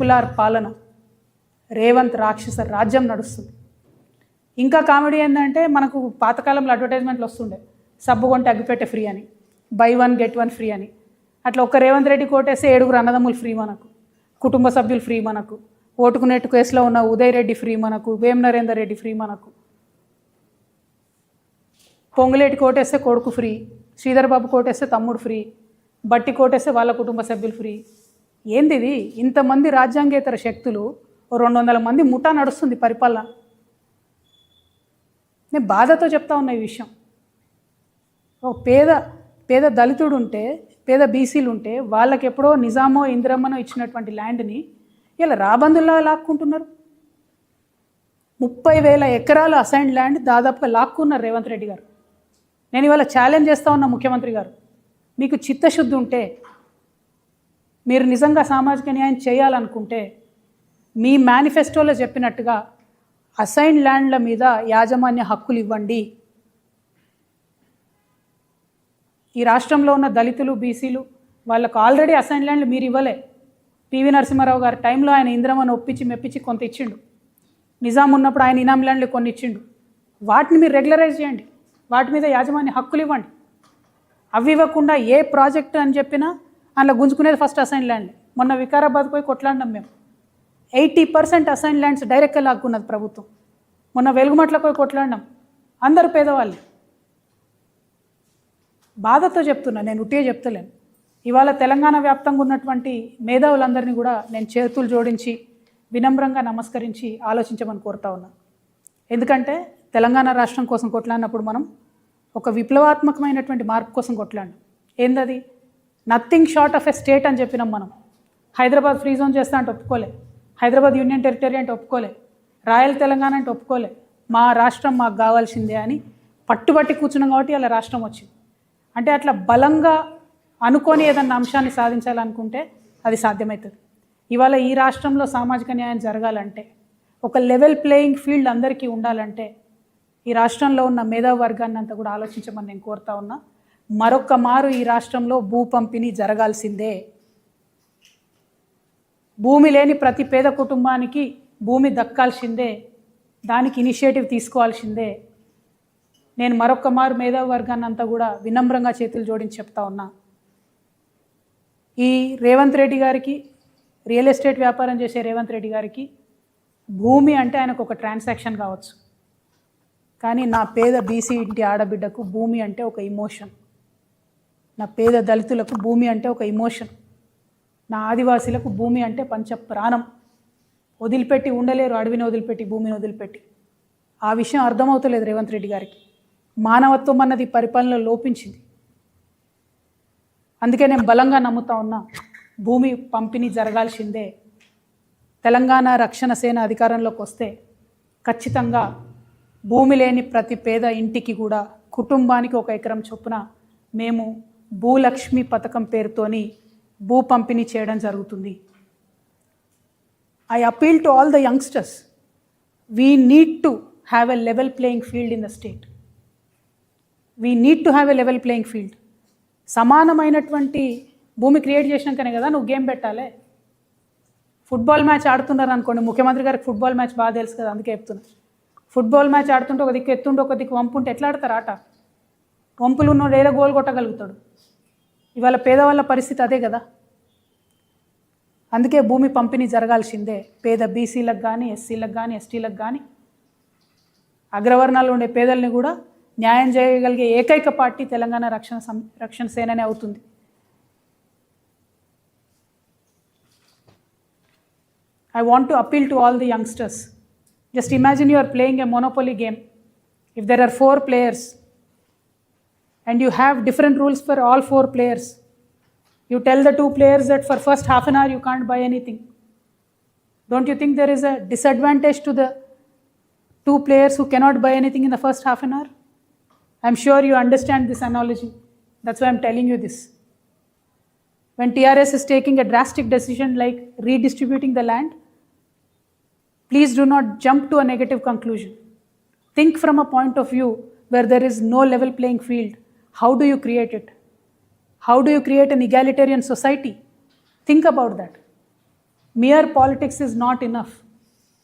Triple R పాలన, రేవంత్ రాక్షస రాజ్యం నడుస్తుంది. ఇంకా కామెడీ ఏంటంటే మనకు పాతకాలంలో అడ్వర్టైజ్మెంట్లు వస్తుండే, సబ్బు కొంటే అగ్గిపెట్టె ఫ్రీ అని, buy 1 get 1 ఫ్రీ అని. అట్లా ఒక్క రేవంత్ రెడ్డి కోటేస్తే 7 అన్నదమ్ములు ఫ్రీ మనకు, కుటుంబ సభ్యులు ఫ్రీ మనకు, ఓటుకు నెట్టు కేసులో ఉన్న ఉదయ్ రెడ్డి ఫ్రీ మనకు, వేం నరేందర్ రెడ్డి ఫ్రీ మనకు, పొంగులేటి కోటేస్తే కొడుకు ఫ్రీ, శ్రీధర్ బాబు కోటేస్తే తమ్ముడు ఫ్రీ, బట్టి కోటేస్తే వాళ్ళ కుటుంబ సభ్యులు ఫ్రీ. ఏంది ఇది? ఇంతమంది రాజ్యాంగేతర శక్తులు, 200 మంది ముఠా నడుస్తుంది పరిపాలన. నేను బాధతో చెప్తా ఉన్నా ఈ విషయం. ఓ పేద దళితుడు ఉంటే, పేద బీసీలు ఉంటే వాళ్ళకి ఎప్పుడో నిజామో ఇందిరమ్మనో ఇచ్చినటువంటి ల్యాండ్ని ఇలా రాబందుల్లా లాక్కుంటున్నారు. 30,000 ఎకరాల అసైన్డ్ ల్యాండ్ దాదాపుగా లాక్కున్నారు రేవంత్ రెడ్డి గారు. నేను ఇవాళ ఛాలెంజ్ చేస్తూ ఉన్నా ముఖ్యమంత్రి గారు, మీకు చిత్తశుద్ధి ఉంటే, మీరు నిజంగా సామాజిక న్యాయం చేయాలనుకుంటే, మీ మేనిఫెస్టోలో చెప్పినట్టుగా అసైన్డ్ ల్యాండ్ల మీద యాజమాన్య హక్కులు ఇవ్వండి. ఈ రాష్ట్రంలో ఉన్న దళితులు, బీసీలు వాళ్ళకు ఆల్రెడీ అసైన్ ల్యాండ్లు మీరు ఇవ్వలే. పివి నరసింహారావు గారి టైంలో ఆయన ఇందిరమ్మను ఒప్పించి మెప్పించి కొంత ఇచ్చిండు. నిజాం ఉన్నప్పుడు ఆయన ఇనాం ల్యాండ్లు కొన్ని ఇచ్చిండు. వాటిని మీరు రెగ్యులరైజ్ చేయండి, వాటి మీద యాజమాన్య హక్కులు ఇవ్వండి. అవి ఇవ్వకుండా ఏ ప్రాజెక్ట్ అని చెప్పినా అందులో గుంజుకునేది ఫస్ట్ అసైన్ ల్యాండ్. మొన్న వికారాబాద్ పోయి కొట్లాడినాం మేము. 80% అసైన్ ల్యాండ్స్ డైరెక్ట్గా లాక్కున్నది ప్రభుత్వం. మొన్న వెలుగుమట్లకు పోయి కొట్లాడినాం, అందరూ పేదవాళ్ళు. బాధతో చెప్తున్నా, నేను ఉట్టిగా చెప్తలేను. ఇవాళ తెలంగాణ వ్యాప్తంగా ఉన్నటువంటి మేధావులందరినీ కూడా నేను చేతులు జోడించి వినమ్రంగా నమస్కరించి ఆలోచించమని కోరుతా ఉన్నా. ఎందుకంటే తెలంగాణ రాష్ట్రం కోసం కొట్లాడినప్పుడు మనం ఒక విప్లవాత్మకమైనటువంటి మార్పు కోసం కొట్లాడినాం. ఏందది? Nothing short of a state అని చెప్పినాం మనం. హైదరాబాద్ ఫ్రీ జోన్ చేస్తా అంటే ఒప్పుకోలే, హైదరాబాద్ యూనియన్ టెరిటరీ అంటే ఒప్పుకోలే, రాయల్ తెలంగాణ అంటే ఒప్పుకోలే. మా రాష్ట్రం మాకు కావాల్సిందే అని పట్టుబట్టి కూర్చున్నాం కాబట్టి అలా రాష్ట్రం వచ్చింది. అంటే అట్లా బలంగా అనుకొని ఏదన్నా అంశాన్ని సాధించాలనుకుంటే అది సాధ్యమవుతుంది. ఇవాళ ఈ రాష్ట్రంలో సామాజిక న్యాయం జరగాలంటే, ఒక లెవెల్ ప్లేయింగ్ ఫీల్డ్ అందరికీ ఉండాలంటే, ఈ రాష్ట్రంలో ఉన్న మేధావి వర్గాన్ని అంతా కూడా ఆలోచించమని నేను కోరుతా ఉన్నా. మరొక్క మారు ఈ రాష్ట్రంలో భూ పంపిణీ జరగాల్సిందే. భూమి లేని ప్రతి పేద కుటుంబానికి భూమి దక్కాల్సిందే, దానికి ఇనిషియేటివ్ తీసుకోవాల్సిందే. నేను మరొక్క మారు మేధావి వర్గాన్ని అంతా కూడా వినమ్రంగా చేతులు జోడించి చెప్తా ఉన్నా. ఈ రేవంత్ రెడ్డి గారికి, రియల్ ఎస్టేట్ వ్యాపారం చేసే రేవంత్ రెడ్డి గారికి భూమి అంటే ఆయనకు ఒక ట్రాన్సాక్షన్ కావచ్చు, కానీ నా పేద బీసీ ఇంటి ఆడబిడ్డకు భూమి అంటే ఒక ఇమోషన్. నా పేద దళితులకు భూమి అంటే ఒక ఇమోషన్. నా ఆదివాసీలకు భూమి అంటే పంచ ప్రాణం. వదిలిపెట్టి ఉండలేరు, అడవిని వదిలిపెట్టి, భూమిని వదిలిపెట్టి. ఆ విషయం అర్థమవుతలేదు రేవంత్ రెడ్డి గారికి. మానవత్వం అన్నది పరిపాలనలో లోపించింది. అందుకే నేను బలంగా నమ్ముతా ఉన్నా, భూమి పంపిణీ జరగాల్సిందే. తెలంగాణ రక్షణ సేన అధికారంలోకి వస్తే ఖచ్చితంగా భూమి లేని ప్రతి పేద ఇంటికి కూడా కుటుంబానికి 1 ఎకరం చొప్పున మేము భూలక్ష్మి పథకం పేరుతోని భూ పంపిణీ చేయడం జరుగుతుంది. I appeal to all the youngsters. We need to have a level playing field in the state. We need to have a level playing field. సమానమైనటువంటి భూమి క్రియేట్ చేసినాకనే కదా నువ్వు గేమ్ పెట్టాలి. ఫుట్బాల్ మ్యాచ్ ఆడుతున్నారు అనుకోండి, ముఖ్యమంత్రి గారికి ఫుట్బాల్ మ్యాచ్ బాగా తెలుసు కదా, అందుకే చెప్తున్నా. ఫుట్బాల్ మ్యాచ్ ఆడుతుంటే ఒక దిక్కు ఎత్తుంటే ఒక దిక్కు వంపు ఉంటే ఎట్లా ఆడతారు ఆట? వంపులు ఉన్నోడు ఏదో గోల్ కొట్టగలుగుతాడు. ఇవాళ పేదవాళ్ళ పరిస్థితి అదే కదా. అందుకే భూమి పంపిణీ జరగాల్సిందే. పేద బీసీలకు కానీ, ఎస్సీలకు కానీ, ఎస్టీలకు కానీ, అగ్రవర్ణాల్లో ఉండే పేదల్ని కూడా న్యాయం చేయగలిగే ఏకైక పార్టీ తెలంగాణ రక్షణ సేననే అవుతుంది. I want to appeal to all the youngsters. Just imagine you are playing a monopoly game. If there are 4 players and you have different rules for all 4 players, you tell the 2 players that for first half an hour you can't buy anything. Don't you think there is a disadvantage to the 2 players who cannot buy anything in the first half an hour? I'm sure you understand this analogy. That's why I'm telling you this. When TRS is taking a drastic decision like redistributing the land, please do not jump to a negative conclusion. Think from a point of view where there is no level playing field. How do you create it? How do you create an egalitarian society? Think about that. Mere politics is not enough.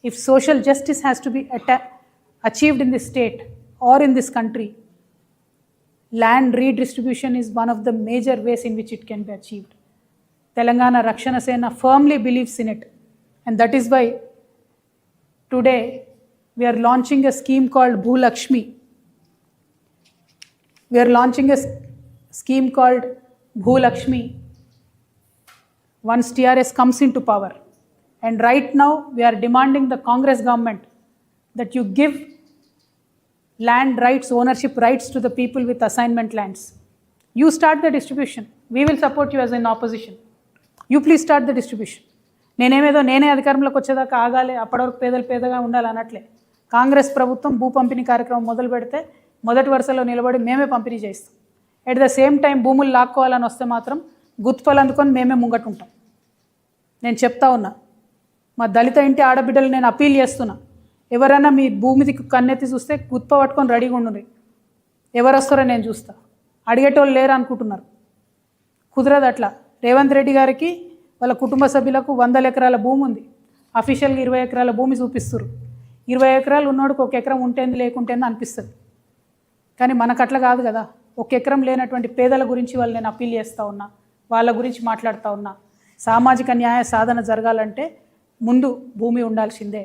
If social justice has to be achieved in this state or in this country, land redistribution is one of the major ways in which it can be achieved. Telangana Rakshana Sena firmly believes in it, and that is why today we are launching a scheme called Bhu Lakshmi. We are launching a scheme called Bhu Lakshmi once TRS comes into power. And right now we are demanding the Congress government that you give land rights, ownership rights to the people with assignment lands. You start the distribution. We will support you as an opposition. You please start the distribution. నేనే అధికారంలోకి వచ్చేదాకా ఆగాలి, అప్పటివరకు పేదలు పేదగా ఉండాలి అనట్లే. కాంగ్రెస్ ప్రభుత్వం భూ పంపిణీ కార్యక్రమం మొదలు పెడితే మొదటి వరుసలో నిలబడి మేమే పంపిణీ చేస్తాం. ఎట్ ద సేమ్ టైం భూములు లాక్కోవాలని వస్తే మాత్రం గుత్పలు అందుకొని మేమే ముంగటుంటాం. నేను చెప్తా ఉన్నా, మా దళిత ఇంటి ఆడబిడ్డలు నేను అపీల్ చేస్తున్నా, ఎవరైనా మీ భూమికి కన్నెత్తి చూస్తే గుత్ప పట్టుకొని రెడీగా ఉండుర్రి. ఎవరు వస్తారో నేను చూస్తా. అడిగేటోళ్ళు లేరు అనుకుంటున్నారు, కుదరదు అట్లా. రేవంత్ రెడ్డి గారికి వాళ్ళ కుటుంబ సభ్యులకు 100 ఎకరాల భూమి ఉంది. అఫీషియల్గా 20 ఎకరాల భూమి చూపిస్తారు. 20 ఎకరాలు ఉన్నోడికి 1 ఎకరం ఉంటేంది లేకుంటేంది అనిపిస్తుంది, కానీ మనకు అట్లా కాదు కదా. 1 ఎకరం లేనటువంటి పేదల గురించి వాళ్ళు నేను అప్పీల్ చేస్తూ ఉన్నా, వాళ్ళ గురించి మాట్లాడుతూ ఉన్నా. సామాజిక న్యాయ సాధన జరగాలంటే ముందు భూమి ఉండాల్సిందే.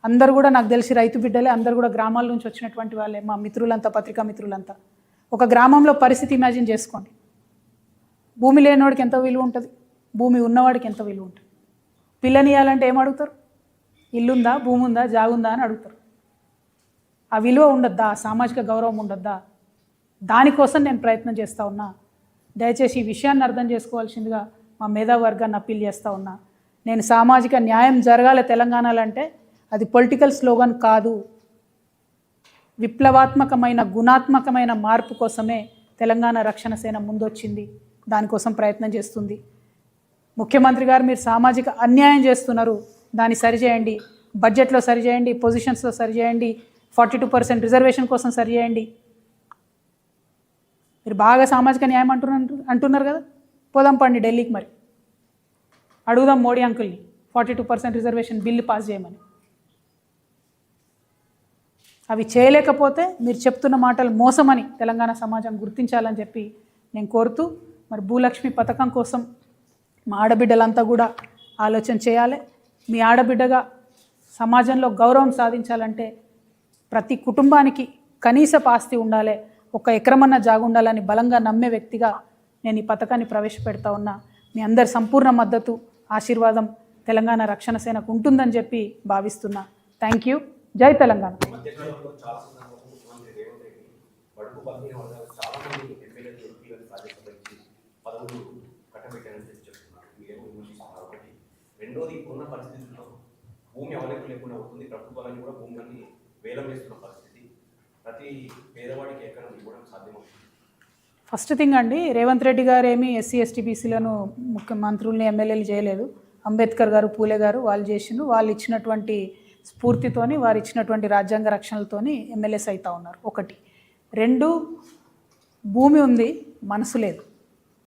అందరూ కూడా నాకు తెలిసి రైతు బిడ్డలే, అందరూ కూడా గ్రామాల నుంచి వచ్చినటువంటి వాళ్ళే, మా మిత్రులంతా, పత్రికా మిత్రులంతా. ఒక గ్రామంలో పరిస్థితి ఇమాజిన్ చేసుకోండి. భూమి లేనివాడికి ఎంత విలువ ఉంటుంది, భూమి ఉన్నవాడికి ఎంత విలువ ఉంటుంది. పిల్లనియాలంటే ఏం అడుగుతారు? ఇల్లుందా, భూమి ఉందా, జాగుందా అని అడుగుతారు. ఆ విలువ ఉండద్దా, సామాజిక గౌరవం ఉండద్దా? దానికోసం నేను ప్రయత్నం చేస్తూ ఉన్నా. దయచేసి ఈ విషయాన్ని అర్థం చేసుకోవాల్సిందిగా మా మేధావర్గాన్ని అప్పీల్ చేస్తూ ఉన్నా. నేను సామాజిక న్యాయం జరగాలి తెలంగాణలో అంటే అది పొలిటికల్ స్లోగన్ కాదు, విప్లవాత్మకమైన గుణాత్మకమైన మార్పు కోసమే తెలంగాణ రక్షణ సేన ముందొచ్చింది. దానికోసం ప్రయత్నం చేస్తుంది. ముఖ్యమంత్రి గారు, మీరు సామాజిక అన్యాయం చేస్తున్నారు, దాన్ని సరిచేయండి. బడ్జెట్లో సరిచేయండి, పొజిషన్స్లో సరిచేయండి, 42% రిజర్వేషన్ కోసం సరిచేయండి. మీరు బాగా సామాజిక న్యాయం అంటున్నారు కదా, పోదాం పండి ఢిల్లీకి, మరి అడుగుదాం మోడీ అంకుల్ని 42% రిజర్వేషన్ బిల్లు పాస్ చేయమని. అవి చేయలేకపోతే మీరు చెప్తున్న మాటలు మోసమని తెలంగాణ సమాజం గుర్తించాలని చెప్పి నేను కోరుతూ, మరి భూలక్ష్మి పథకం కోసం మా ఆడబిడ్డలంతా కూడా ఆలోచన చేయాలి. మీ ఆడబిడ్డగా సమాజంలో గౌరవం సాధించాలంటే ప్రతి కుటుంబానికి కనీసపు ఆస్తి ఉండాలి, 1 ఎకరమన్న జాగు ఉండాలని బలంగా నమ్మే వ్యక్తిగా నేను ఈ పథకాన్ని ప్రవేశపెడతా ఉన్నా. మీ అందరి సంపూర్ణ మద్దతు, ఆశీర్వాదం తెలంగాణ రక్షణ సేనకు ఉంటుందని చెప్పి భావిస్తున్నా. Thank you. జై తెలంగాణ. రెండోది, ఉన్న పరిస్థితుల్లో భూమి అవైలబుల్ లేకుండా అవుతుంది. ప్రభుత్వాలన్నీ కూడా భూములన్నీ వేలం వేస్తున్న పరిస్థితి. ప్రతి పేదవాడికి ఎకరం ఇవ్వడం సాధ్యమవుతుంది. ఫస్ట్ థింగ్ అండి, రేవంత్ రెడ్డి గారు ఏమి ఎస్సీ ఎస్టీ బీసీలను ముఖ్యమంత్రుల్ని ఎమ్మెల్యేలు చేయలేదు. అంబేద్కర్ గారు, పూలే గారు వాళ్ళు చేసిండ్రు. వాళ్ళు ఇచ్చినటువంటి స్ఫూర్తితోని, వారు ఇచ్చినటువంటి రాజ్యాంగ రక్షణలతోని ఎమ్మెల్యేస్ అవుతూ ఉన్నారు. 1. 2, భూమి ఉంది, మనసు లేదు.